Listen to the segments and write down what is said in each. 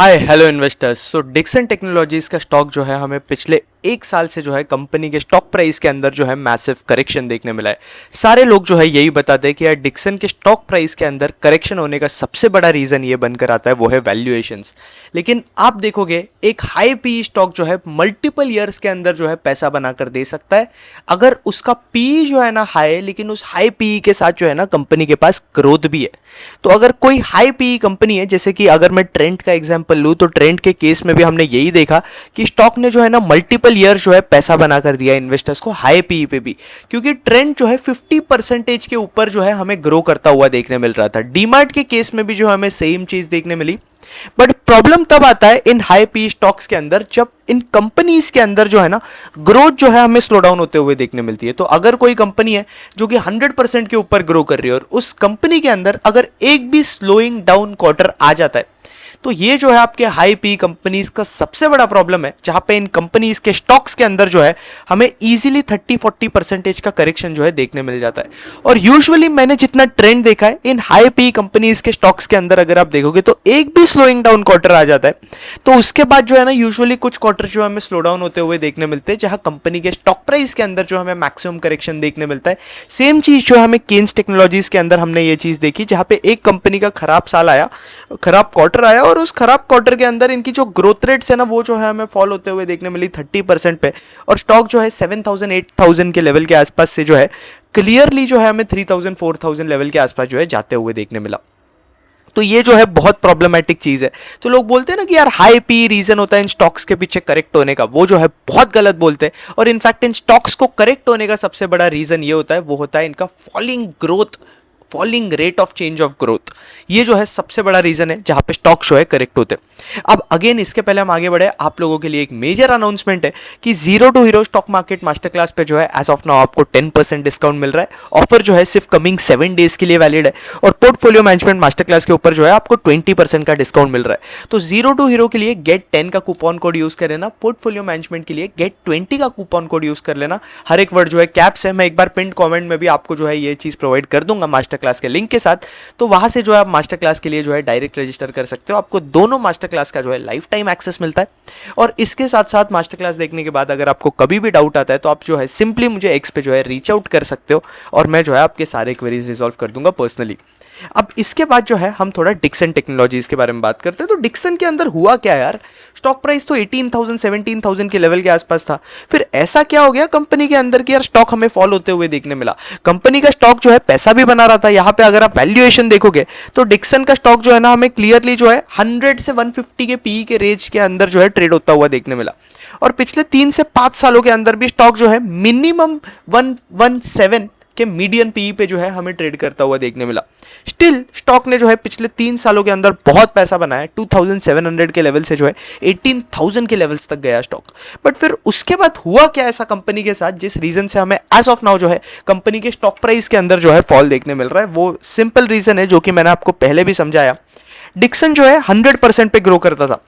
हाय hello investors. So Dixon technologies का stock जो है हमें पिछले एक साल से जो है कंपनी के स्टॉक प्राइस के अंदर जो है मैसिव करेक्शन देखने मिला है। सारे लोग जो है यही बताते हैं कि यार डिक्सन के स्टॉक प्राइस के अंदर करेक्शन होने का सबसे बड़ा रीज़न ये बनकर आता है वो है वैल्यूएशंस। लेकिन आप देखोगे एक हाई पी स्टॉक जो है मल्टीपल ईयर्स के अंदर जो है पैसा बनाकर दे सकता है अगर उसका पी जो है ना हाई, लेकिन उस हाई पी के साथ जो है ना कंपनी के पास ग्रोथ भी है। तो अगर कोई हाई पी कंपनी है, जैसे कि अगर मैं ट्रेंड का एग्जांपल लूँ तो ट्रेंड के केस में भी हमने यही देखा कि स्टॉक ने जो है ना मल्टीपल ईयर जो है पैसा बनाकर दिया इन्वेस्टर्स को हाई पी पे भी, क्योंकि ट्रेंड जो है 50% के ऊपर जो है हमें ग्रो करता हुआ देखने मिल रहा था। डीमार्ट के केस में भी जो हमें सेम चीज देखने मिली। बट प्रॉब्लम तब आता है इन हाई पी स्टॉक्स के अंदर जब इन कंपनीज के अंदर जो है ना ग्रोथ जो है हमें स्लो डाउन होते हुए देखने मिलती है। तो अगर कोई कंपनी है जो कि 100% के ऊपर ग्रो कर रही है और उस कंपनी के अंदर अगर एक भी स्लोइंग डाउन क्वार्टर आ जाता है तो ये जो है आपके हाई पी कंपनीज का सबसे बड़ा प्रॉब्लम है, जहां पे इन कंपनीज के स्टॉक्स के अंदर जो है हमें इजीली 30-40% का करेक्शन जो है देखने मिल जाता है। और यूजुअली मैंने जितना ट्रेंड देखा है इन हाई पी कंपनीज के स्टॉक्स के अंदर अगर आप देखोगे तो एक भी स्लोइंग डाउन क्वार्टर आ जाता है तो उसके बाद जो है ना यूजुअली कुछ क्वार्टर जो हमें स्लो डाउन होते हुए देखने मिलते हैं, जहां कंपनी के स्टॉक प्राइस के अंदर जो हमें मैक्सिमम करेक्शन देखने मिलता है। सेम चीज जो हमें केन्स टेक्नोलॉजीज के अंदर हमने ये चीज देखी, जहां पे एक कंपनी का खराब साल आया, खराब क्वार्टर आया और उस खराब क्वार्टर के अंदर इनकी जो ग्रोथ रेट्स है ना वो जो है हमें फॉल होते हुए देखने मिली 30% पे, और स्टॉक जो है 7,000-8,000 के लेवल के आसपास से जो है क्लियरली जो है हमें 3,000-4,000 लेवल के आसपास जो है जाते हुए देखने मिला। तो ये जो है बहुत प्रॉब्लमेटिक चीज है। तो लोग बोलते हैं ना कि यार हाई पी रीजन होता है इन स्टॉक्स के पीछे करेक्ट होने का, वो जो है बहुत गलत बोलते हैं। और इनफैक्ट इन स्टॉक्स को करेक्ट होने का सबसे बड़ा रीजन ये होता है, वो होता है इनका falling growth, falling rate of change of growth. ये जो है सबसे बड़ा रीजन है जहां पे स्टॉक जो है करेक्ट होते हैं। अब अगेन इसके पहले हम आगे बढ़े, आप लोगों के लिए एक मेजर अनाउंसमेंट है कि zero to hero stock market master class पे जो है एज ऑफ नाउ आपको 10% डिस्काउंट मिल रहा है। ऑफर जो है सिर्फ कमिंग 7 डेज के लिए वैलिड है और पोर्टफोलियो मैनेजमेंट मास्टर क्लास के ऊपर जो है आपको 20% का डिस्काउंट मिल रहा है। तो जीरो टू हीरो के लिए गेट 10 का कूपन कोड यूज कर लेना, पोर्टफोलियो मैनेजमेंट के लिए गेट 20 का कूपन कोड यूज कर लेना। हर एक वर्ड जो है कैप्स है, मैं एक बार पिन कमेंट में भी आपको जो है ये चीज प्रोवाइड कर दूंगा मास्टर क्लास के लिंक के साथ। तो वहां से जो है आप मास्टर क्लास के लिए जो है डायरेक्ट रजिस्टर कर सकते हो। आपको दोनों मास्टर क्लास का जो है लाइफ टाइम एक्सेस मिलता है। और इसके साथ साथ मास्टर क्लास देखने के बाद अगर आपको कभी भी डाउट आता है तो आप जो है सिंपली मुझे एक्स पे जो है रीच आउट कर सकते हो और मैं जो है आपके सारे क्वेरीज रिजॉल्व कर दूंगा पर्सनली। अब इसके बाद जो है हम थोड़ा डिक्सन टेक्नोलॉजीज के बारे में बात करते हैं। तो डिक्सन के अंदर हुआ क्या यार, स्टॉक प्राइस तो 18,000 17,000 के लेवल के आसपास था, फिर ऐसा क्या हो गया कंपनी के अंदर कि यार स्टॉक हमें फॉल होते हुए देखने मिला। कंपनी का स्टॉक जो है पैसा भी बना रहा था। यहाँ पे अगर आप वैल्यूएशन देखोगे तो डिक्सन का स्टॉक जो है ना हमें क्लियरली जो है 100 से 150 के पी के रेंज के अंदर जो है ट्रेड होता हुआ देखने मिला। और पिछले 3 से 5 सालों के अंदर भी स्टॉक जो है मिनिमम 117 के मीडियन पी पे जो है हमें ट्रेड करता हुआ देखने मिला। स्टिल स्टॉक ने जो है पिछले 3 सालों के अंदर बहुत पैसा बनाया, 2,700 के लेवल से जो है 18,000 के लेवल्स तक गया स्टॉक। बट फिर उसके बाद हुआ क्या ऐसा कंपनी के साथ जिस रीजन से हमें एज ऑफ नाउ जो है कंपनी के स्टॉक प्राइस के अंदर जो है फॉल देखने मिल रहा है। वो सिंपल रीजन है जो कि मैंने आपको पहले भी समझाया। डिक्सन जो है 100% पे ग्रो करता था।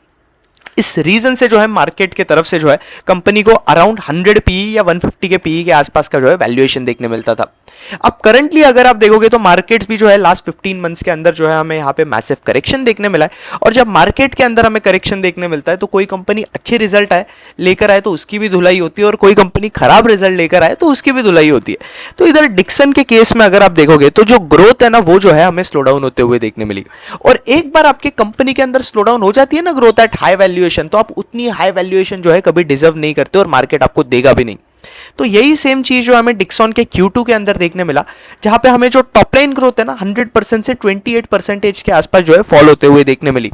इस रीजन से जो है मार्केट के तरफ से जो है कंपनी को अराउंड 100 पी या 150 के पी के आसपास का जो है वैल्यूएशन देखने मिलता था। अब करंटली अगर आप देखोगे तो मार्केट्स भी जो है लास्ट 15 मंथ्स के अंदर जो है हमें यहाँ पे मैसिव करेक्शन देखने मिला है। और जब मार्केट के अंदर हमें करेक्शन देखने मिलता है तो कोई कंपनी अच्छे रिजल्ट आए लेकर आए तो उसकी भी धुलाई होती है और कोई कंपनी खराब रिजल्ट लेकर आए तो उसकी भी धुलाई होती है। तो इधर डिक्सन के केस में अगर आप देखोगे तो जो ग्रोथ है ना वो जो है हमें स्लो डाउन होते हुए देखने मिली। और एक बार आपके कंपनी के अंदर स्लो डाउन हो जाती है ना ग्रोथ एट हाई वैल्यूएशन, तो आप उतनी हाई वैल्यूएशन जो है कभी डिजर्व नहीं करते और मार्केट आपको देगा भी नहीं। तो यही सेम चीज जो हमें डिक्सन के Q2 के अंदर देखने मिला, जहां पे हमें जो टॉप लाइन ग्रोथ है ना 100% से 28% के आसपास जो है फॉल होते हुए देखने मिली।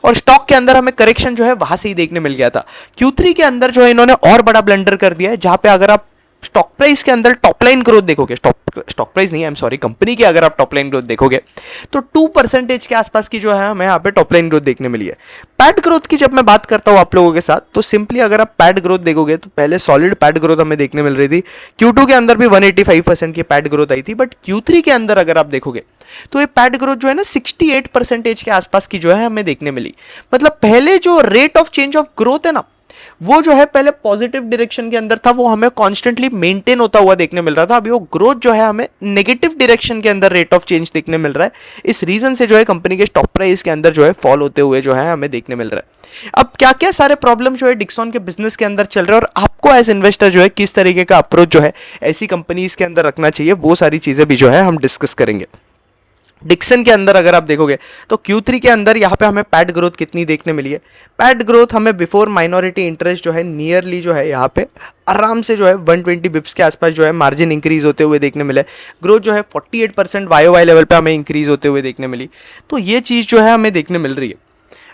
और स्टॉक के अंदर हमें करेक्शन जो है वहां से ही देखने मिल गया था। Q3 के अंदर जो है इन्होंने और बड़ा ब्लंडर कर दिया है, जहां पे अगर आप स्टॉक प्राइस के अंदर टॉप लाइन ग्रोथ देखोगे, स्टॉक प्राइस नहीं, आई एम सॉरी, कंपनी की अगर आप टॉप लाइन ग्रोथ देखोगे तो 2% के आसपास की जो है हमें यहाँ पे टॉप लाइन ग्रोथ देखने मिली है। पैट ग्रोथ की जब मैं बात करता हूँ आप लोगों के साथ तो सिंपली अगर आप पैट ग्रोथ देखोगे तो पहले सॉलिड पैट ग्रोथ हमें देखने मिल रही थी। Q2 के अंदर भी 185% की पैट ग्रोथ आई थी, बट Q3 के अंदर अगर आप देखोगे तो ये पैट ग्रोथ जो है ना 68% के आसपास की जो है हमें देखने मिली। मतलब पहले जो rate of change of growth है ना वो जो है पहले पॉजिटिव डायरेक्शन के अंदर था, वो हमें कॉन्स्टेंटली मेंटेन होता हुआ देखने मिल रहा था। अभी वो ग्रोथ जो है हमें नेगेटिव डायरेक्शन के अंदर रेट ऑफ चेंज देखने मिल रहा है। इस रीजन से जो है कंपनी के स्टॉक प्राइस के अंदर जो है फॉल होते हुए जो है हमें देखने मिल रहा है। अब क्या क्या सारे प्रॉब्लम जो है डिक्सन के बिजनेस के अंदर चल रहे हैं और आपको एज इन्वेस्टर जो है किस तरीके का अप्रोच जो है ऐसी कंपनीज के अंदर रखना चाहिए, वो सारी चीजें भी जो है हम डिस्कस करेंगे। डिक्सन के अंदर अगर आप देखोगे तो Q3 के अंदर यहाँ पे हमें पैट ग्रोथ कितनी देखने मिली है। पैट ग्रोथ हमें बिफोर माइनॉरिटी इंटरेस्ट जो है नियरली जो है यहाँ पे आराम से जो है 120 बिप्स के आसपास जो है मार्जिन इंक्रीज होते हुए देखने मिले। ग्रोथ जो है 48% YOY लेवल पे हमें इंक्रीज होते हुए देखने मिली। तो ये चीज़ जो है हमें देखने मिल रही है।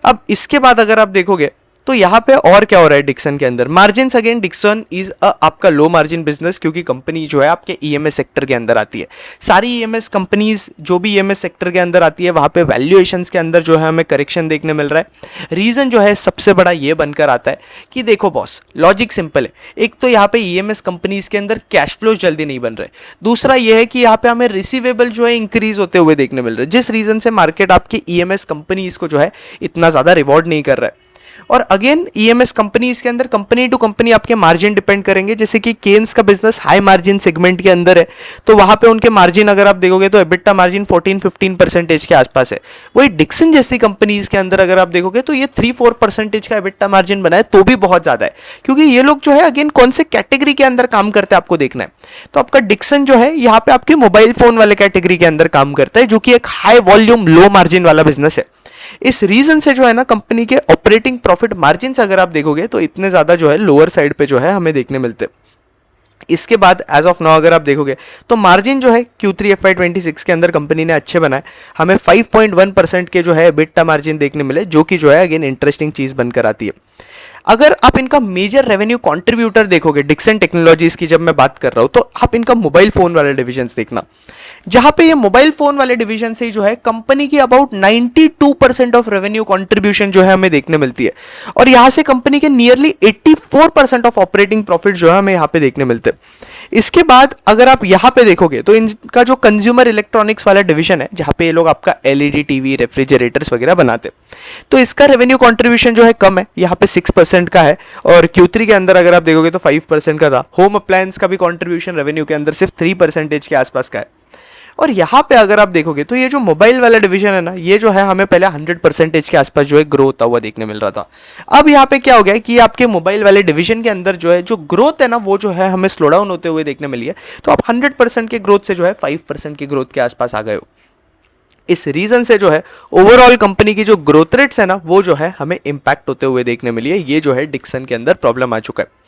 अब इसके बाद अगर आप देखोगे तो यहाँ पे और क्या हो रहा है डिक्सन के अंदर, मार्जिन अगेन डिक्सन इज आपका लो मार्जिन बिजनेस, क्योंकि कंपनी जो है आपके ईएमएस सेक्टर के अंदर आती है। सारी ईएमएस कंपनीज जो भी ईएमएस सेक्टर के अंदर आती है वहाँ पे वैल्यूएशंस के अंदर जो है हमें करेक्शन देखने मिल रहा है। रीजन जो है सबसे बड़ा ये बनकर आता है कि देखो बॉस, लॉजिक सिंपल है। एक तो यहाँ पे ईएमएस कंपनीज के अंदर कैश फ्लो जल्दी नहीं बन रहे, दूसरा ये है कि यहाँ पे हमें रिसीवेबल जो है इंक्रीज होते हुए देखने मिल रहे हैं, जिस रीजन से मार्केट आपकी ईएमएस कंपनीज को जो है इतना ज्यादा रिवॉर्ड नहीं कर रहा है। और अगेन ईएमएस कंपनीज के अंदर कंपनी टू कंपनी आपके मार्जिन डिपेंड करेंगे। जैसे कि केन्स का बिजनेस हाई मार्जिन सेगमेंट के अंदर है, तो वहां पे उनके मार्जिन अगर आप देखोगे तो एबिटा मार्जिन 14-15% के आसपास है। वही डिक्सन जैसी कंपनीज के अंदर अगर आप देखोगे तो ये 3-4% का एबिटा मार्जिन बनाए तो भी बहुत ज्यादा है, क्योंकि ये लोग जो है अगेन कौन से कैटेगरी के अंदर काम करते हैं आपको देखना है। तो आपका डिक्सन जो है यहाँ पे आपके मोबाइल फोन वाले कैटेगरी के अंदर काम करता है, जो कि एक हाई वॉल्यूम लो मार्जिन वाला बिजनेस है। इस रीजन से जो है ना कंपनी के ऑपरेटिंग प्रॉफिट मार्जिन अगर आप देखोगे तो इतने ज्यादा जो है लोअर साइड पे जो है हमें देखने मिलते हैं। इसके बाद एज ऑफ नाउ अगर आप देखोगे तो मार्जिन जो है Q3 FY26 के अंदर कंपनी ने अच्छे बनाए। हमें 5.1% के जो है एबिटा मार्जिन देखने मिले, जो कि जो है अगेन इंटरेस्टिंग चीज बनकर आती है। अगर आप इनका मेजर रेवेन्यू कंट्रीब्यूटर देखोगे डिक्सन टेक्नोलॉजीज की जब मैं बात कर रहा हूं, तो आप इनका मोबाइल फोन वाले डिवीजन देखना, जहां पे ये मोबाइल फोन वाले डिवीजन से जो है कंपनी की अबाउट 92% ऑफ रेवेन्यू कंट्रीब्यूशन जो है हमें देखने मिलती है। और यहां से कंपनी के नियरली 84% ऑफ ऑपरेटिंग प्रॉफिट जो है हमें यहां पे देखने मिलते हैं। इसके बाद अगर आप यहां पे देखोगे तो इनका जो कंज्यूमर इलेक्ट्रॉनिक्स वाला डिवीजन है, जहां पे ये लोग आपका एलईडी टीवी रेफ्रिजरेटर्स वगैरह बनाते हैं, तो इसका रेवेन्यू कंट्रीब्यूशन जो है कम है, यहाँ पे 6% का है। और Q3 के अंदर अगर आप देखोगे तो 5% का था। होम अप्लायंस का भी कंट्रीब्यूशन रेवेन्यू के अंदर सिर्फ 3% के आसपास का है। और यहाँ पे अगर आप देखोगे तो ये जो मोबाइल वाला डिवीजन है ना, ये जो है हमें पहले 100% के आसपास जो है ग्रो होता हुआ देखने मिल रहा था। अब यहाँ पे क्या हो गया है कि आपके मोबाइल वाले डिवीजन के अंदर जो है जो ग्रोथ है ना, वो जो है हमें स्लो डाउन होते हुए देखने मिली है। तो आप 100% के ग्रोथ से जो है 5% की ग्रोथ के आसपास आ गए हो। इस रीजन से जो है ओवरऑल कंपनी की जो ग्रोथ रेट्स है ना, वो जो है हमें इंपैक्ट होते हुए देखने मिली है। ये जो है डिक्सन के अंदर प्रॉब्लम आ चुका है।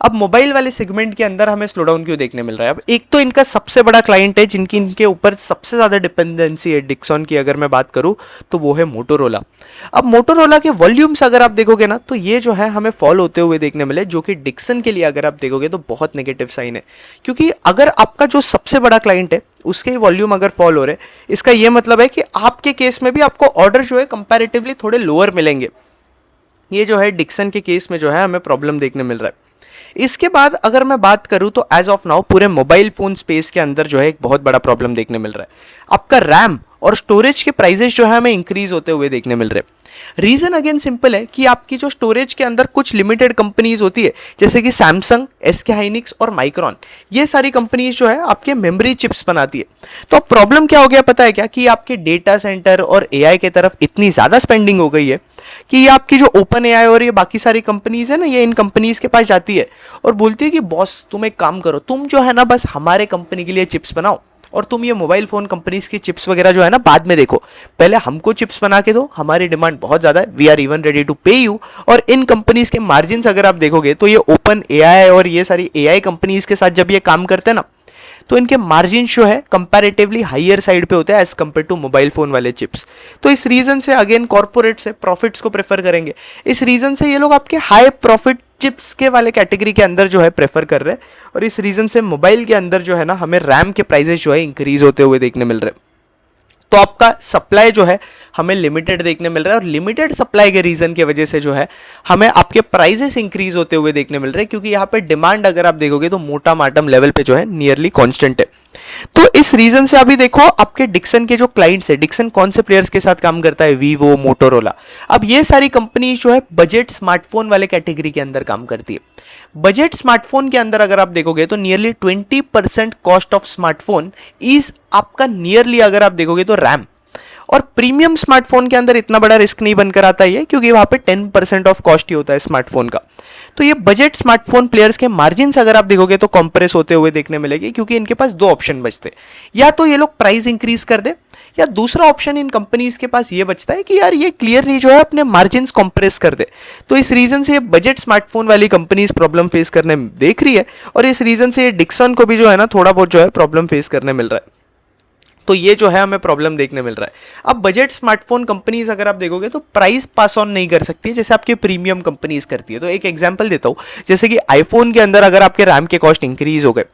अब मोबाइल वाले सेगमेंट के अंदर हमें स्लो डाउन क्यों देखने मिल रहा है? अब एक तो इनका सबसे बड़ा क्लाइंट है जिनकी इनके ऊपर सबसे ज्यादा डिपेंडेंसी है डिक्सन की अगर मैं बात करूं, तो वो है मोटोरोला। अब मोटोरोला के वॉल्यूम्स अगर आप देखोगे ना, तो ये जो है हमें फॉल होते हुए देखने मिले, जो कि डिक्सन के लिए अगर आप देखोगे तो बहुत नेगेटिव साइन है। क्योंकि अगर आपका जो सबसे बड़ा क्लाइंट है उसके वॉल्यूम अगर फॉल हो रहे, इसका ये मतलब है कि आपके केस में भी आपको ऑर्डर जो है कंपैरेटिवली थोड़े लोअर मिलेंगे। ये जो है डिक्सन के केस में जो है हमें प्रॉब्लम देखने मिल रहा है। इसके बाद अगर मैं बात करूं तो एज ऑफ नाउ पूरे मोबाइल फोन स्पेस के अंदर जो है एक बहुत बड़ा प्रॉब्लम देखने मिल रहा है। आपका रैम और स्टोरेज के प्राइसेस जो है हमें इंक्रीज होते हुए देखने मिल रहे हैं। रीजन अगेन सिंपल है कि आपकी जो स्टोरेज के अंदर कुछ लिमिटेड कंपनीज होती है, जैसे कि सैमसंग, एसके हाइनिक्स और माइक्रॉन, ये सारी कंपनीज जो है आपके मेमोरी चिप्स बनाती है। तो अब प्रॉब्लम क्या हो गया पता है क्या, कि आपके डेटा सेंटर और एआई के तरफ इतनी ज्यादा स्पेंडिंग हो गई है कि ये आपकी जो ओपन एआई और ये बाकी सारी कंपनीज है ना, ये इन कंपनीज के पास जाती है और बोलती है कि बॉस तुम एक काम करो, तुम जो है ना बस हमारे कंपनी के लिए चिप्स बनाओ और तुम ये मोबाइल फोन कंपनीज की चिप्स वगैरह जो है ना बाद में देखो, पहले हमको चिप्स बना के दो, हमारी डिमांड बहुत ज्यादा है, we are even ready to pay you. और इन कंपनीज के मार्जिन अगर आप देखोगे तो ये ओपन एआई और ये सारी एआई कंपनीज के साथ जब ये काम करते हैं ना, तो इनके मार्जिन जो है कंपैरेटिवली हाईयर साइड पे होते हैं as compare to mobile phone वाले चिप्स। तो इस रीजन से अगेन कॉर्पोरेट से प्रॉफिट्स को प्रेफर करेंगे। इस रीजन से ये लोग आपके हाई प्रॉफिट चिप्स के वाले कैटेगरी के अंदर जो है प्रेफर कर रहे हैं। और इस रीजन से मोबाइल के अंदर जो है ना हमें रैम के प्राइसेस जो है इंक्रीज होते हुए देखने मिल रहे हैं। तो आपका सप्लाई जो है हमें लिमिटेड देखने मिल रहा है और लिमिटेड सप्लाई के रीजन की वजह से जो है हमें आपके प्राइसेस इंक्रीज होते हुए देखने मिल रहे हैं, क्योंकि यहाँ पे डिमांड अगर आप देखोगे तो मोटा माटम लेवल पे जो है नियरली कांस्टेंट है। तो इस रीजन से अभी देखो आपके डिक्सन के जो क्लाइंट्स है, डिक्सन कौन से प्लेयर्स के साथ काम करता है, वीवो, मोटोरोला। अब ये सारी कंपनी जो है बजट स्मार्टफोन वाले कैटेगरी के अंदर काम करती है। बजट स्मार्टफोन के अंदर अगर आप देखोगे तो nearly 20% cost of smartphone is आपका नियरली, अगर आप देखोगे तो रैम। और प्रीमियम स्मार्टफोन के अंदर इतना बड़ा रिस्क नहीं बनकर आता है, क्योंकि वहां पे 10% ऑफ कॉस्ट ही होता है स्मार्टफोन का। तो ये बजट स्मार्टफोन प्लेयर्स के मार्जिन अगर आप देखोगे तो कंप्रेस होते हुए देखने मिलेगी, क्योंकि इनके पास दो ऑप्शन बचते, या तो ये लोग प्राइस इंक्रीज कर दे, या दूसरा ऑप्शन इन कंपनीज के पास ये बचता है कि यार ये क्लियरली जो है अपने मार्जिन कंप्रेस कर दे। तो इस रीजन से ये बजट स्मार्टफोन वाली कंपनीज प्रॉब्लम फेस करने देख रही है, और इस रीजन से ये डिक्सन को भी जो है ना थोड़ा बहुत जो है प्रॉब्लम फेस करने मिल रहा है। तो ये जो है हमें प्रॉब्लम देखने मिल रहा है। अब बजट स्मार्टफोन कंपनीज अगर आप देखोगे तो प्राइस पास ऑन नहीं कर सकती है जैसे आपके प्रीमियम कंपनीज करती है। तो एक एग्जांपल देता हूँ, जैसे कि आईफोन के अंदर अगर आपके रैम के कॉस्ट इंक्रीज हो गए,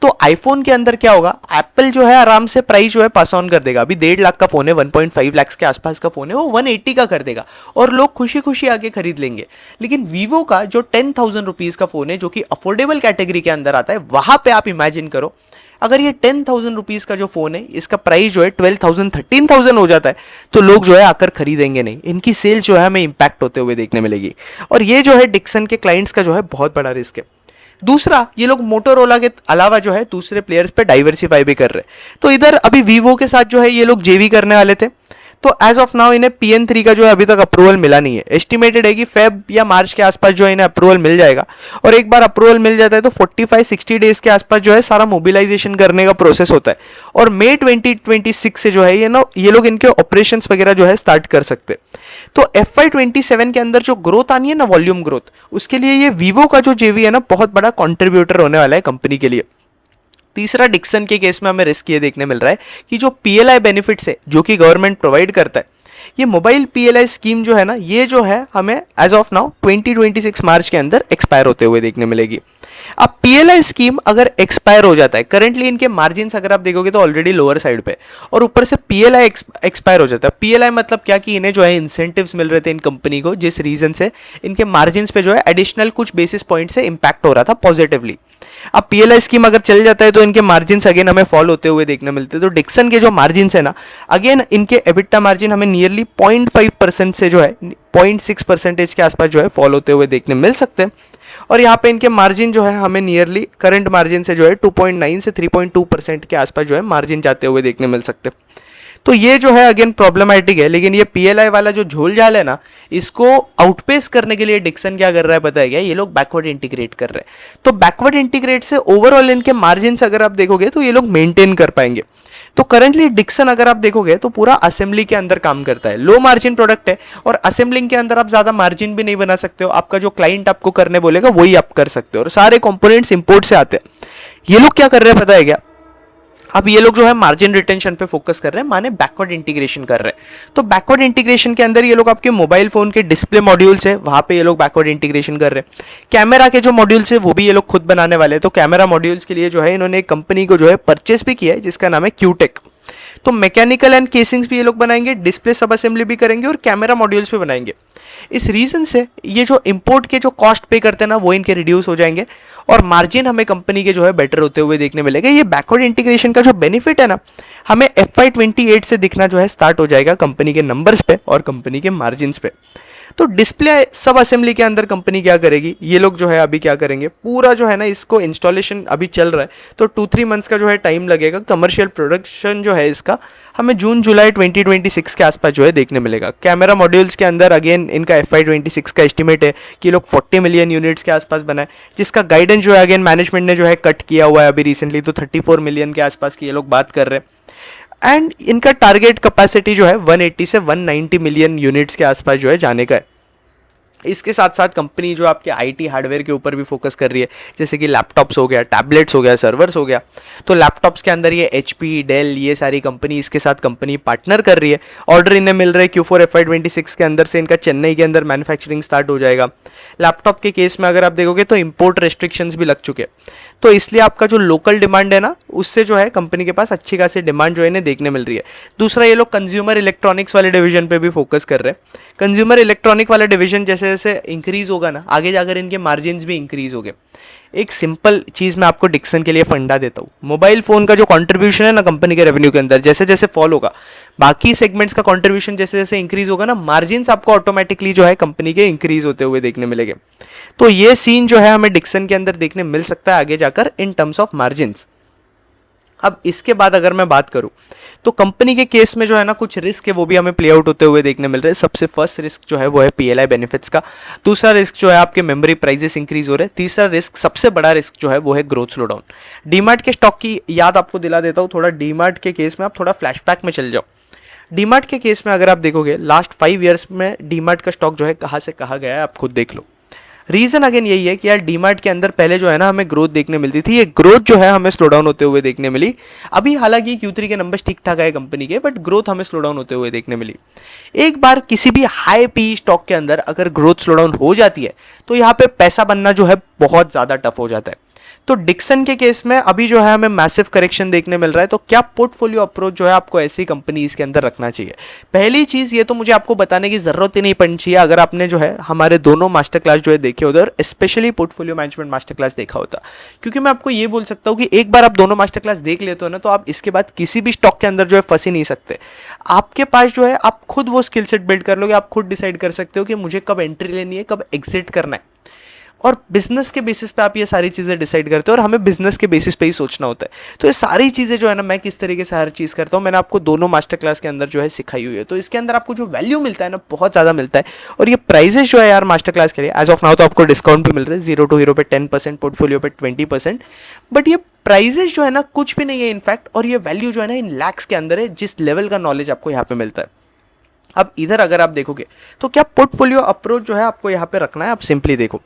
तो आईफोन के अंदर क्या होगा, एप्पल जो है आराम से प्राइस जो है पास ऑन कर देगा। अभी 1.5 लाख का फोन है, 1.5 लाख के आसपास का फोन है, वो 180 का कर देगा और लोग खुशी खुशी आके खरीद लेंगे। लेकिन वीवो का जो 10,000 रुपीज का फोन है, जो कि अफोर्डेबल कैटेगरी के अंदर आता है, वहां पे आप इमेजिन करो अगर ये 10,000 रुपीज का जो फोन है, इसका प्राइस जो है 12,000 13,000 हो जाता है, तो लोग जो है आकर खरीदेंगे नहीं। इनकी सेल्स जो है हमें इंपैक्ट होते हुए देखने मिलेगी। और ये जो है डिक्सन के क्लाइंट्स का जो है बहुत बड़ा रिस्क है। दूसरा, ये लोग मोटोरोला के अलावा जो है दूसरे प्लेयर्स पे डाइवर्सिफाई भी कर रहे हैं। तो इधर अभी वीवो के साथ जो है ये लोग जेवी करने वाले थे, तो एज ऑफ नाउ इन्हें PN3 का जो है अभी तक अप्रूवल मिला नहीं है। एस्टिमेटेड है कि फेब या मार्च के आसपास जो है इन्हें अप्रूवल मिल जाएगा, और एक बार अप्रूवल मिल जाता है तो 45-60 डेज के आसपास जो है सारा मोबिलाइजेशन करने का प्रोसेस होता है, और मई 2026 से जो है ये लोग इनके ऑपरेशंस वगैरह जो है स्टार्ट कर सकते हैं। तो FY27 के अंदर जो ग्रोथ आनी है ना, वॉल्यूम ग्रोथ, उसके लिए ये वीवो का जो जेवी है ना बहुत बड़ा कॉन्ट्रीब्यूटर होने वाला है कंपनी के लिए। तीसरा, डिक्सन के केस में हमें रिस्क ये देखने मिल रहा है कि जो PLI बेनिफिट्स है जो कि गवर्नमेंट प्रोवाइड करता है, ये मोबाइल PLI स्कीम जो है ना, ये जो है हमें एज ऑफ नाउ 2026 मार्च के अंदर एक्सपायर होते हुए देखने मिलेगी। अब PLI स्कीम अगर एक्सपायर हो जाता है, करेंटली इनके मार्जिन अगर आप देखोगे तो ऑलरेडी लोअर साइड पे, और ऊपर से PLI एक्सपायर हो जाता है। PLI मतलब क्या कि इन्हें जो है इंसेंटिव्स मिल रहे थे इन कंपनी को, जिस रीजन से इनके मार्जिन पे जो है एडिशनल कुछ बेसिस पॉइंट से इंपैक्ट हो रहा था पॉजिटिवली। अब PLI स्कीम अगर चल जाता है तो इनके मार्जिन अगेन हमें फॉल होते हुए देखने मिलते हैं। तो डिक्सन के जो मार्जिन है ना, अगेन इनके एबिटा मार्जिन हमें नियरली 0.5% से जो है 0.6% के आसपास जो है फॉल होते हुए देखने मिल सकते हैं। और यहाँ पे इनके मार्जिन जो है हमें नियरली करंट मार्जिन से जो है 2.9 से 3.2% के आसपास जो है मार्जिन जाते हुए देखने मिल सकते हैं। तो ये जो है अगेन प्रॉब्लमेटिक है। लेकिन ये PLI वाला जो झोल झाल है ना, इसको आउटपेस करने के लिए डिक्सन क्या कर रहा है पता है क्या, ये लोग बैकवर्ड इंटीग्रेट कर रहे हैं। तो बैकवर्ड इंटीग्रेट से ओवरऑल इनके मार्जिन अगर आप देखोगे तो ये लोग मेंटेन कर पाएंगे। तो करंटली डिक्सन अगर आप देखोगे तो पूरा असेंबली के अंदर काम करता है, लो मार्जिन प्रोडक्ट है, और असेंबलिंग के अंदर आप ज्यादा मार्जिन भी नहीं बना सकते हो। आपका जो क्लाइंट आपको करने बोलेगा वही आप कर सकते हो, और सारे कंपोनेंट्स इंपोर्ट से आते हैं। ये लोग क्या कर रहे हैं पता है क्या, अब ये लोग जो है मार्जिन रिटेंशन पे फोकस कर रहे हैं, माने बैकवर्ड इंटीग्रेशन कर रहे हैं। तो बैकवर्ड इंटीग्रेशन के अंदर ये लोग आपके मोबाइल फोन के डिस्प्ले मॉड्यूल्स है, वहां पे ये लोग बैकवर्ड इंटीग्रेशन कर रहे हैं। कैमरा के जो मॉड्यूल्स है वो भी ये लोग खुद बनाने वाले हैं। तो कैमरा मॉड्यूल्स के लिए जो है इन्होंने एक कंपनी को जो है परचेस भी किया है, जिसका नाम है क्यूटेक। तो मैकेनिकल एंड केसिंग्स भी ये लोग बनाएंगे, डिस्प्ले सब असेंबली भी करेंगे, और कैमरा मॉड्यूल्स भी बनाएंगे। इस रीजन से ये जो इंपोर्ट के जो कॉस्ट पे करते हैं ना, वो इनके रिड्यूस हो जाएंगे, और मार्जिन हमें कंपनी के जो है बेटर होते हुए देखने मिलेगा। ये बैकवर्ड इंटीग्रेशन का जो बेनिफिट है ना, हमें FY28 से दिखना जो है स्टार्ट हो जाएगा कंपनी के नंबर्स पे और कंपनी के मार्जिन पे। तो डिस्प्ले सब असेंबली के अंदर कंपनी क्या करेगी, ये लोग जो है अभी क्या करेंगे, पूरा जो है ना इसको इंस्टॉलेशन अभी चल रहा है, तो 2-3 मंथ्स का जो है टाइम लगेगा। कमर्शियल प्रोडक्शन जो है इसका हमें जून जुलाई 2026 के आसपास जो है देखने मिलेगा। कैमरा मॉड्यूल्स के अंदर अगेन इनका FY26 का एस्टिमेट है कि लोग 40 मिलियन यूनिट्स के आसपास बनाए, जिसका गाइडेंस जो है अगेन मैनेजमेंट ने जो है कट किया हुआ है अभी रिसेंटली, तो 34 मिलियन के आसपास की ये लोग बात कर रहे हैं। एंड इनका टारगेट कैपेसिटी जो है 180 से 190 मिलियन यूनिट्स के आसपास जो है जाने का है। इसके साथ साथ कंपनी जो आपके IT हार्डवेयर के ऊपर भी फोकस कर रही है, जैसे कि लैपटॉप्स हो गया, टैबलेट्स हो गया, सर्वर्स हो गया। तो लैपटॉप्स के अंदर ये HP, डेल, ये सारी कंपनी इसके साथ कंपनी पार्टनर कर रही है। ऑर्डर इन्हें मिल रहे हैं Q4 FY26 के अंदर से, इनका चेन्नई के अंदर मैन्युफैक्चरिंग स्टार्ट हो जाएगा। लैपटॉप के केस में अगर आप देखोगे तो इंपोर्ट रेस्ट्रिक्शंस भी लग चुके हैं, तो इसलिए आपका जो लोकल डिमांड है ना, उससे जो है कंपनी के पास अच्छी खासी डिमांड जो है इन्हें देखने मिल रही है। दूसरा, ये लोग कंज्यूमर इलेक्ट्रॉनिक्स वाले डिवीजन पे भी फोकस कर रहे हैं। कंज्यूमर इलेक्ट्रॉनिक वाला डिवीजन जैसे जैसे इंक्रीज होगा ना, आगे जाकर इनके मार्जिन भी इंक्रीज हो गए। एक सिंपल चीज़ मैं आपको डिक्सन के लिए फंडा देता हूँ। मोबाइल फ़ोन का जो कंट्रीब्यूशन है ना कंपनी के रेवेन्यू के अंदर, जैसे जैसे फॉल होगा, बाकी सेगमेंट्स का कंट्रीब्यूशन जैसे जैसे इंक्रीज होगा ना, मार्जिन्स आपको ऑटोमेटिकली जो है कंपनी के इंक्रीज होते हुए देखने मिलेंगे। तो ये सीन जो है हमें डिक्सन के अंदर देखने मिल सकता है आगे जाकर इन टर्म्स ऑफ मार्जिन्स। अब इसके बाद अगर मैं बात करूं तो कंपनी के केस में जो है ना कुछ रिस्क है वो भी हमें प्ले आउट होते हुए देखने मिल रहे हैं। सबसे फर्स्ट रिस्क जो है वो है पीएलआई बेनिफिट्स का। दूसरा रिस्क जो है आपके मेमोरी प्राइजेस इंक्रीज हो रहे हैं। तीसरा रिस्क, सबसे बड़ा रिस्क जो है वो है ग्रोथ स्लो डाउन। डीमार्ट के स्टॉक की याद आपको दिला देता हूँ थोड़ा। डीमार्ट के केस में आप थोड़ा फ्लैशबैक में चल जाओ। डीमार्ट के केस में अगर आप देखोगे लास्ट 5 ईयर्स में डीमार्ट का स्टॉक जो है कहाँ से कहाँ गया है आप खुद देख लो। रीजन अगेन यही है कि यार डीमार्ट के अंदर पहले जो है ना हमें ग्रोथ देखने मिलती थी, ये ग्रोथ जो है हमें स्लो डाउन होते हुए देखने मिली। अभी हालांकि Q3 के नंबर्स ठीक ठाक आए कंपनी के, बट ग्रोथ हमें स्लो डाउन होते हुए देखने मिली। एक बार किसी भी हाई पी स्टॉक के अंदर अगर ग्रोथ स्लो डाउन हो जाती है तो यहाँ पे पैसा बनना जो है बहुत ज़्यादा टफ हो जाता है। तो डिक्सन के केस में अभी जो है हमें मैसिव करेक्शन देखने मिल रहा है। तो क्या पोर्टफोलियो अप्रोच जो है आपको ऐसी कंपनीज के अंदर रखना चाहिए? पहली चीज़ ये तो मुझे आपको बताने की ज़रूरत ही नहीं पड़नी चाहिए अगर आपने जो है हमारे दोनों मास्टर क्लास जो है देखे होते और specially portfolio management master class देखा होता। क्योंकि मैं आपको ये बोल सकता हूँ कि एक बार आप दोनों मास्टर क्लास देख लेते हो ना तो आप इसके बाद किसी भी स्टॉक के अंदर जो है फंस ही नहीं सकते। आपके पास जो है आप खुद वो स्किल सेट बिल्ड कर लोगे, आप खुद डिसाइड कर सकते हो कि मुझे कब एंट्री लेनी है, कब एग्जिट करना है। और बिजनेस के बेसिस पे आप ये सारी चीज़ें डिसाइड करते हो और हमें बिजनेस के बेसिस पे ही सोचना होता है। तो ये सारी चीज़ें जो है ना मैं किस तरीके से हर चीज़ करता हूँ मैंने आपको दोनों मास्टर क्लास के अंदर जो है सिखाई हुई है। तो इसके अंदर आपको जो वैल्यू मिलता है ना बहुत ज़्यादा मिलता है। और ये प्राइजेस जो है यार मास्टर क्लास के लिए एज ऑफ नाउ तो आपको डिस्काउंट भी मिल रहा है, 0 to हीरो पे 10%, पोर्टफोलियो पे 20%। बट ये प्राइजेस जो है ना कुछ भी नहीं है इनफैक्ट, और ये वैल्यू जो है ना इन लैक्स के अंदर है जिस लेवल का नॉलेज आपको यहाँ पे मिलता है। अब इधर अगर आप देखोगे तो क्या पोर्टफोलियो अप्रोच जो है आपको यहाँ पे रखना है, आप सिंपली देखो।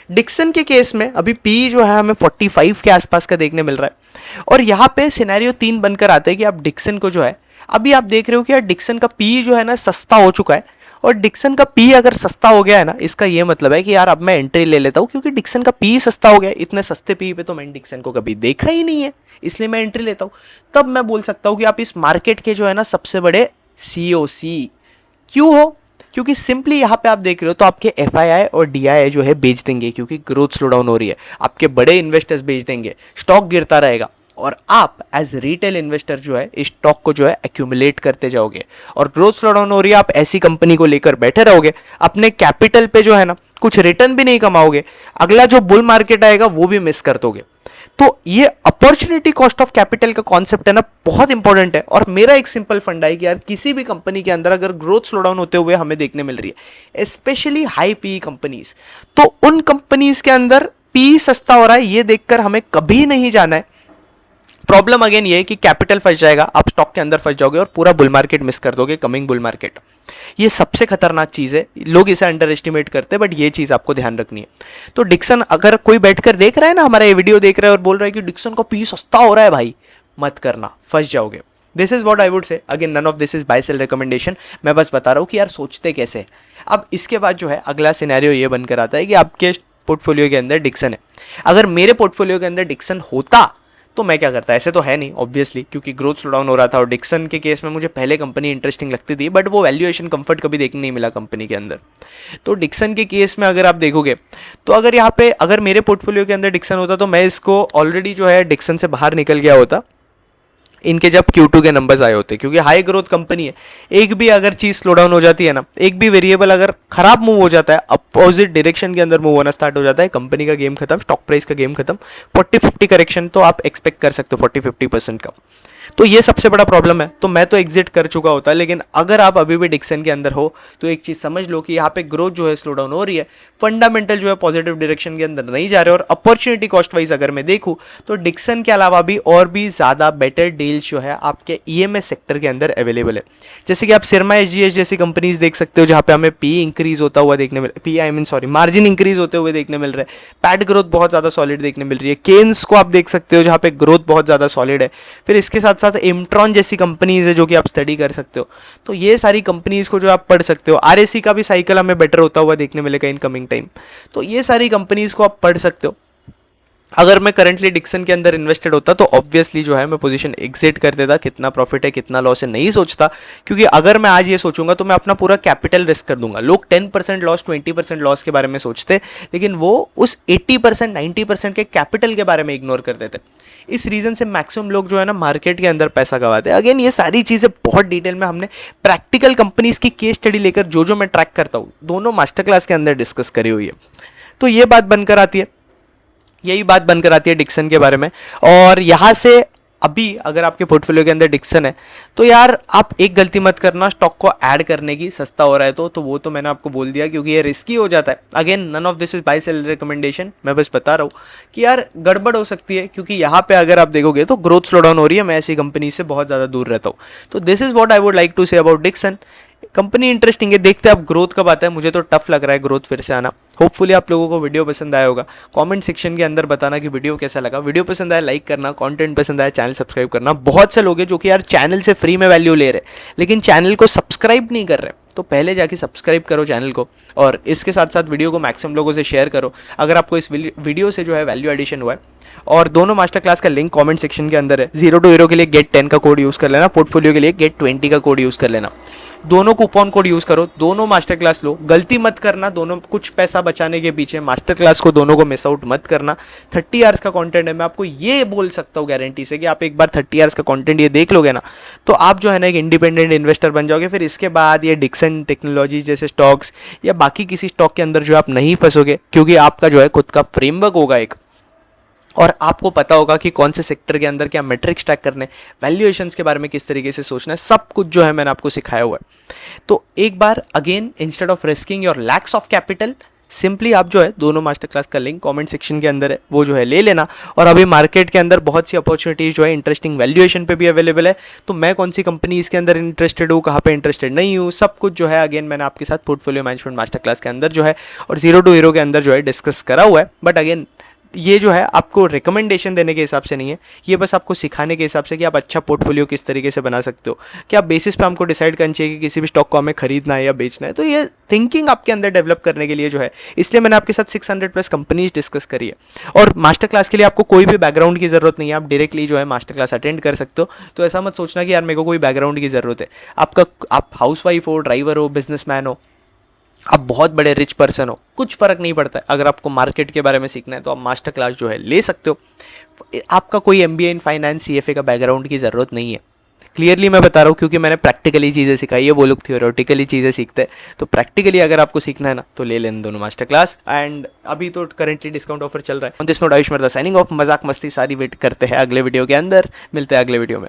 डिक्सन के केस में अभी पी जो है हमें 45 के आसपास का देखने मिल रहा है। और यहाँ पे सिनेरियो 3 बनकर आता है कि आप डिक्सन को जो है अभी आप देख रहे हो कि यार डिक्सन का पी जो है ना सस्ता हो चुका है। और डिक्सन का पी अगर सस्ता हो गया है ना इसका ये मतलब है कि यार अब मैं एंट्री ले लेता हूँ, क्योंकि डिक्सन का पी सस्ता हो गया है। इतने सस्ते पी पे तो मैंने डिक्सन को कभी देखा ही नहीं है, इसलिए मैं एंट्री लेता हूँ। तब मैं बोल सकता हूँ कि आप इस मार्केट के जो है ना सबसे बड़े COC क्यों हो, क्योंकि सिंपली यहाँ पे आप देख रहे हो तो आपके FII और DII जो है बेच देंगे क्योंकि ग्रोथ स्लो डाउन हो रही है। आपके बड़े इन्वेस्टर्स बेच देंगे, स्टॉक गिरता रहेगा और आप एज रिटेल इन्वेस्टर जो है इस स्टॉक को जो है एक्यूमुलेट करते जाओगे। और ग्रोथ स्लो डाउन हो रही है, आप ऐसी कंपनी को लेकर बैठे रहोगे, अपने कैपिटल पे जो है ना कुछ रिटर्न भी नहीं कमाओगे, अगला जो बुल मार्केट आएगा वो भी मिस कर दोगे। तो ये अपॉर्चुनिटी कॉस्ट ऑफ कैपिटल का कॉन्सेप्ट है ना बहुत इंपॉर्टेंट है। और मेरा एक सिंपल फंडा है कि यार किसी भी कंपनी के अंदर अगर ग्रोथ स्लो डाउन होते हुए हमें देखने मिल रही है, स्पेशली हाई पी कंपनीज, तो उन कंपनीज के अंदर पी सस्ता हो रहा है ये देखकर हमें कभी नहीं जाना है। प्रॉब्लम अगेन ये है कि कैपिटल फंस जाएगा, आप स्टॉक के अंदर फंस जाओगे और पूरा बुल मार्केट मिस कर दोगे, कमिंग बुल मार्केट। ये सबसे खतरनाक चीज़ है, लोग इसे अंडर एस्टिमेट करते हैं, बट ये चीज़ आपको ध्यान रखनी है। तो डिक्सन अगर कोई बैठकर देख रहा है ना हमारा ये वीडियो देख रहा है और बोल रहा है कि डिक्सन का पी सस्ता हो रहा है, भाई मत करना, फंस जाओगे। This is what I would say. Again none of this is buy sell recommendation, मैं बस बता रहा हूँ कि यार सोचते कैसे है। अब इसके बाद जो है अगला सिनेरियो ये बनकर आता है कि आपके पोर्टफोलियो के अंदर डिक्सन है। अगर मेरे पोर्टफोलियो के अंदर डिक्सन होता तो मैं क्या करता? ऐसे तो है नहीं ऑब्वियसली, क्योंकि ग्रोथ स्लो डाउन हो रहा था और डिक्सन के केस में मुझे पहले कंपनी इंटरेस्टिंग लगती थी, बट वो वैल्यूएशन कंफर्ट कभी देखने नहीं मिला कंपनी के अंदर। तो डिक्सन के केस में अगर आप देखोगे तो अगर यहाँ पे अगर मेरे पोर्टफोलियो के अंदर डिक्सन होता तो मैं इसको ऑलरेडी जो है डिक्सन से बाहर निकल गया होता इनके जब Q2 के नंबर्स आए होते, क्योंकि हाई ग्रोथ कंपनी है। एक भी अगर चीज़ स्लो डाउन हो जाती है ना, एक भी वेरिएबल अगर खराब मूव हो जाता है, अपोजिट डायरेक्शन के अंदर मूव होना स्टार्ट हो जाता है, कंपनी का गेम खत्म, स्टॉक प्राइस का गेम खत्म। 40-50 करेक्शन तो आप एक्सपेक्ट कर सकते हो, 40-50% का। तो ये सबसे बड़ा प्रॉब्लम है। तो मैं तो एग्जिट कर चुका होता, लेकिन अगर आप अभी भी डिक्सन के अंदर हो तो एक चीज़ समझ लो कि यहाँ पे ग्रोथ जो है स्लो डाउन हो रही है, फंडामेंटल जो है पॉजिटिव डायरेक्शन के अंदर नहीं जा रहे। और अपॉर्चुनिटी कॉस्ट वाइज अगर मैं देखूँ तो डिक्सन के अलावा भी और भी ज़्यादा बेटर डील्स जो है आपके EMS सेक्टर के अंदर अवेलेबल है। जैसे कि आप सिरमा SGH जैसी कंपनीज देख सकते हो जहाँ पे हमें पी इंक्रीज होता हुआ देखने मिल मार्जिन इंक्रीज होते हुए देखने मिल रहा है, पैट ग्रोथ बहुत ज़्यादा सॉलिड देखने मिल रही है। केन्स को आप देख सकते हो जहाँ पे ग्रोथ बहुत ज़्यादा सॉलिड है। फिर इसके साथ साथ एमट्रॉन जैसी कंपनीज है जो कि आप स्टडी कर सकते हो। तो ये सारी कंपनीज को जो आप पढ़ सकते हो। RSE का भी साइकिल हमें बेटर होता हुआ देखने मिलेगा इन कमिंग टाइम। तो ये सारी कंपनीज को आप पढ़ सकते हो। अगर मैं करंटली डिक्सन के अंदर इन्वेस्टेड होता तो ऑब्वियसली जो है मैं पोजीशन एग्जिट कर देता, कितना प्रॉफिट है कितना लॉस है नहीं सोचता, क्योंकि अगर मैं आज ये सोचूंगा तो मैं अपना पूरा कैपिटल रिस्क कर दूंगा। लोग 10% लॉस 20% लॉस के बारे में सोचते, लेकिन वो उस 80% 90% के कैपिटल के बारे में इग्नोर कर देते। इस रीज़न से मैक्सिमम लोग जो है ना मार्केट के अंदर पैसा गवाते हैं। अगेन ये सारी चीज़ें बहुत डिटेल में हमने प्रैक्टिकल कंपनीज की केस स्टडी लेकर जो मैं ट्रैक करता हूँ दोनों मास्टर क्लास के अंदर डिस्कस करी हुई है। तो ये बात बनकर आती है, यही बात बनकर आती है डिक्सन के बारे में। और यहाँ से अभी अगर आपके पोर्टफोलियो के अंदर डिक्सन है तो यार आप एक गलती मत करना स्टॉक को ऐड करने की, सस्ता हो रहा है तो वो तो मैंने आपको बोल दिया, क्योंकि ये रिस्की हो जाता है। Again none of this is buy sell recommendation, मैं बस बता रहा हूँ कि यार गड़बड़ हो सकती है, क्योंकि यहाँ पे अगर आप देखोगे तो ग्रोथ स्लो डाउन हो रही है। मैं ऐसी कंपनी से बहुत ज़्यादा दूर रहता हूँ। तो this is what I would like to say about Dixon. Company interesting है, देखते हैं अब ग्रोथ कब आता है। मुझे तो टफ लग रहा है ग्रोथ फिर से आना। होपफुली आप लोगों को वीडियो पसंद आया होगा। कमेंट सेक्शन के अंदर बताना कि वीडियो कैसा लगा। वीडियो पसंद आया लाइक करना, कंटेंट पसंद आया चैनल सब्सक्राइब करना। बहुत से लोग हैं जो कि यार चैनल से फ्री में वैल्यू ले रहे लेकिन चैनल को सब्सक्राइब नहीं कर रहे, तो पहले जाके सब्सक्राइब करो चैनल को, और इसके साथ साथ वीडियो को मैक्सिमम लोगों से शेयर करो अगर आपको इस वीडियो से जो है वैल्यू एडिशन हुआ है। और दोनों मास्टर क्लास का लिंक कमेंट सेक्शन के अंदर है। 0 to हीरो के लिए गेट 10 का कोड यूज़ कर लेना, पोर्टफोलियो के लिए गेट 20 का कोड यूज़ कर लेना। दोनों कूपन कोड यूज़ करो, दोनों मास्टर क्लास लो, गलती मत करना दोनों कुछ पैसा बचाने के पीछे। मास्टर क्लास को दोनों को मिस आउट मत करना। 30 आवर्स का कंटेंट है, मैं आपको ये बोल सकता हूँ गारंटी से कि आप एक बार 30 आवर्स का कंटेंट ये देख लोगे ना तो आप जो है ना एक इंडिपेंडेंट इन्वेस्टर बन जाओगे। फिर इसके बाद ये डिक्सन टेक्नोलॉजी जैसे स्टॉक्स या बाकी किसी स्टॉक के अंदर जो आप नहीं फंसोगे, क्योंकि आपका जो है खुद का फ्रेमवर्क होगा एक, और आपको पता होगा कि कौन से सेक्टर के अंदर क्या मेट्रिक्स ट्रैक करने, वैल्यूएशंस के बारे में किस तरीके से सोचना है, सब कुछ जो है मैंने आपको सिखाया हुआ है। तो एक बार again instead of risking your lakhs of capital, simply आप जो है दोनों मास्टर क्लास का लिंक कमेंट सेक्शन के अंदर है वो जो है ले लेना। और अभी मार्केट के अंदर बहुत सी अपॉर्चुनिटीज़ जो है इंटरेस्टिंग वैल्यूएशन पे भी अवेलेबल है। तो मैं कौन सी कंपनी इसके अंदर इंटरेस्टेड हूँ, कहाँ पे इंटरेस्टेड नहीं हूँ, सब कुछ जो है अगेन मैंने आपके साथ पोर्टफोलियो मैनेजमेंट मास्टर क्लास के अंदर जो है और 0 to हीरो के अंदर जो है डिस्कस करा हुआ है। बट अगेन ये जो है आपको रिकमेंडेशन देने के हिसाब से नहीं है, ये बस आपको सिखाने के हिसाब से कि आप अच्छा पोर्टफोलियो किस तरीके से बना सकते हो, क्या बेसिस पे हमको डिसाइड करना चाहिए कि किसी भी स्टॉक को हमें खरीदना है या बेचना है। तो ये थिंकिंग आपके अंदर डेवलप करने के लिए जो है, इसलिए मैंने आपके साथ 600+ कंपनीज डिस्कस करी है। और मास्टर क्लास के लिए आपको कोई भी बैकग्राउंड की ज़रूरत नहीं है, आप डायरेक्टली जो है मास्टर क्लास अटेंड कर सकते हो। तो ऐसा मत सोचना कि यार मेरे को कोई बैकग्राउंड की ज़रूरत है। आप हाउसवाइफ हो, ड्राइवर हो, बिजनेसमैन हो, आप बहुत बड़े रिच पर्सन हो, कुछ फ़र्क नहीं पड़ता है। अगर आपको मार्केट के बारे में सीखना है तो आप मास्टर क्लास जो है ले सकते हो। आपका कोई MBA इन फाइनेंस CFA का बैकग्राउंड की ज़रूरत नहीं है। क्लियरली मैं बता रहा हूँ, क्योंकि मैंने प्रैक्टिकली चीज़ें सिखाई है। वो लोग थियोरेटिकली चीज़ें सीखते हैं, तो प्रैक्टिकली अगर आपको सीखना है ना तो ले लेना दोनों मास्टर क्लास। एंड अभी तो करेंटली डिस्काउंट ऑफर चल रहा है। On this note Ayush Mirza signing off. मजाक मस्ती सारी वेट करते हैं अगले वीडियो के अंदर। मिलते हैं अगले वीडियो में।